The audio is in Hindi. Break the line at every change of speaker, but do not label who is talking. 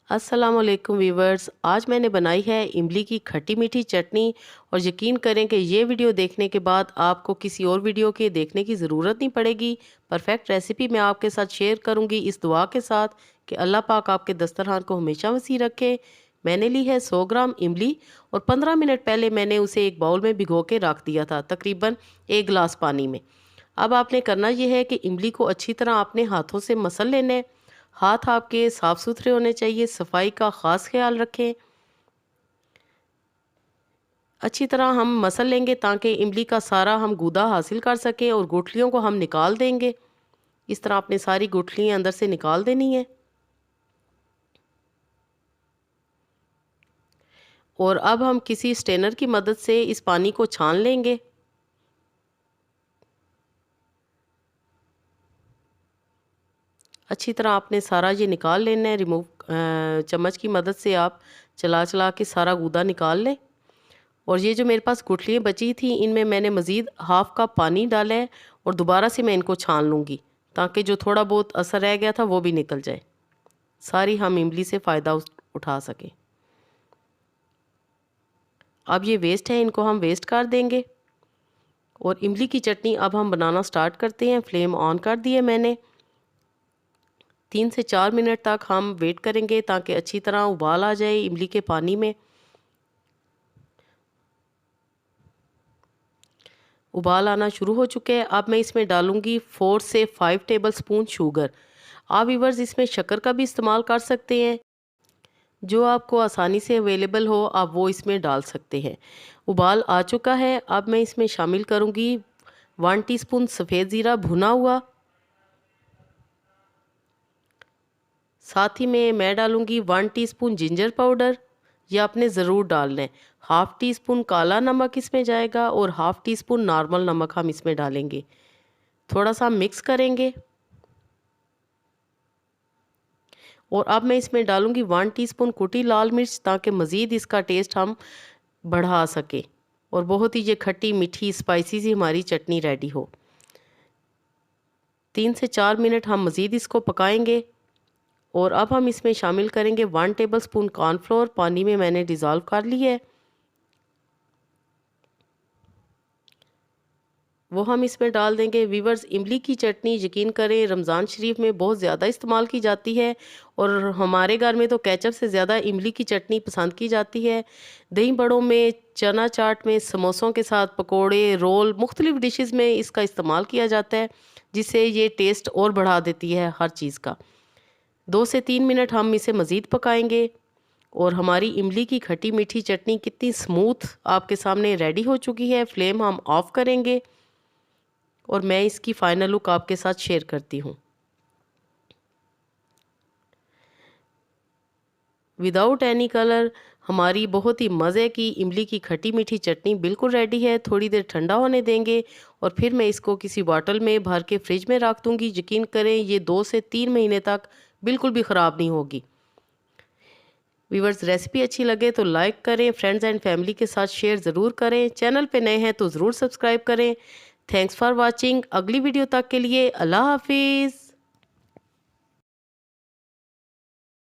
अस्सलाम वालेकुम वीवर्स। आज मैंने बनाई है इमली की खट्टी मीठी चटनी। और यकीन करें कि ये वीडियो देखने के बाद आपको किसी और वीडियो के देखने की ज़रूरत नहीं पड़ेगी। परफेक्ट रेसिपी मैं आपके साथ शेयर करूंगी इस दुआ के साथ कि अल्लाह पाक आपके दस्तरखान को हमेशा वसी रखे। मैंने ली है 100 ग्राम इमली और 15 मिनट पहले मैंने उसे एक बाउल में भिगो के रख दिया था, तकरीबन 1 गिलास पानी में। अब आपने करना यह है कि इमली को अच्छी तरह अपने हाथों से मसल लेना है। हाथ आपके साफ सुथरे होने चाहिए, सफाई का ख़ास ख्याल रखें। अच्छी तरह हम मसल लेंगे ताकि इमली का सारा हम गूदा हासिल कर सकें और गुठलियों को हम निकाल देंगे। इस तरह आपने सारी गुठलियाँ अंदर से निकाल देनी है। और अब हम किसी स्ट्रेनर की मदद से इस पानी को छान लेंगे। अच्छी तरह आपने सारा ये निकाल लेना है। चम्मच की मदद से आप चला चला के सारा गूदा निकाल लें। और ये जो मेरे पास गुठलियाँ बची थी इनमें मैंने मज़ीद हाफ़ कप पानी डाला है और दोबारा से मैं इनको छान लूँगी ताकि जो थोड़ा बहुत असर रह गया था वो भी निकल जाए, सारी हम इमली से फ़ायदा उठा सकें। अब ये वेस्ट है, इनको हम वेस्ट कर देंगे। और इमली की चटनी अब हम बनाना स्टार्ट करते हैं। फ्लेम ऑन कर दिए मैंने। 3 से 4 मिनट तक हम वेट करेंगे ताकि अच्छी तरह उबाल आ जाए इमली के पानी में। उबाल आना शुरू हो चुके हैं। अब मैं इसमें डालूंगी 4 से 5 टेबल स्पून शुगर। आप वीवर्स इसमें शक्कर का भी इस्तेमाल कर सकते हैं, जो आपको आसानी से अवेलेबल हो आप वो इसमें डाल सकते हैं। उबाल आ चुका है। अब मैं इसमें शामिल करूंगी 1 टीस्पून सफ़ेद ज़ीरा भुना हुआ। साथ ही में मैं डालूंगी 1 टीस्पून जिंजर पाउडर, ये आपने ज़रूर डालना है। हाफ़ टी स्पून काला नमक इसमें जाएगा और हाफ़ टी स्पून नॉर्मल नमक हम इसमें डालेंगे। थोड़ा सा मिक्स करेंगे। और अब मैं इसमें डालूंगी 1 टीस्पून कुटी लाल मिर्च ताकि मज़ीद इसका टेस्ट हम बढ़ा सकें और बहुत ही ये खट्टी मीठी स्पाइसी सी हमारी चटनी रेडी हो। 3 से 4 मिनट हम मज़ीद इसको पकाएंगे। और अब हम इसमें शामिल करेंगे 1 टेबल स्पून कॉर्नफ्लोर, पानी में मैंने डिज़ोल्व कर ली है, वो हम इसमें डाल देंगे। वीवर्स, इमली की चटनी यकीन करें रमज़ान शरीफ में बहुत ज़्यादा इस्तेमाल की जाती है और हमारे घर में तो केचप से ज़्यादा इमली की चटनी पसंद की जाती है। दही बड़ों में, चना चाट में, समोसों के साथ, पकोड़े, रोल, मुख्तलिफ़ डिशेस में इसका इस्तेमाल किया जाता है, जिससे ये टेस्ट और बढ़ा देती है हर चीज़ का। 2 से 3 मिनट हम इसे मज़ीद पकाएंगे। और हमारी इमली की खट्टी मीठी चटनी कितनी स्मूथ आपके सामने रेडी हो चुकी है। फ्लेम हम ऑफ़ करेंगे और मैं इसकी फ़ाइनल लुक आपके साथ शेयर करती हूँ। विदाउट एनी कलर हमारी बहुत ही मज़े की इमली की खट्टी मीठी चटनी बिल्कुल रेडी है। थोड़ी देर ठंडा होने देंगे और फिर मैं इसको किसी बॉटल में भर के फ्रिज में रख दूँगी। यकीन करें ये 2 से 3 महीने तक बिल्कुल भी ख़राब नहीं होगी। व्यूवर्स, रेसिपी अच्छी लगे तो लाइक करें, फ्रेंड्स एंड फैमिली के साथ शेयर ज़रूर करें। चैनल पे नए हैं तो ज़रूर सब्सक्राइब करें। Thanks for watching. अगली वीडियो तक के लिए अल्लाह हाफिज़।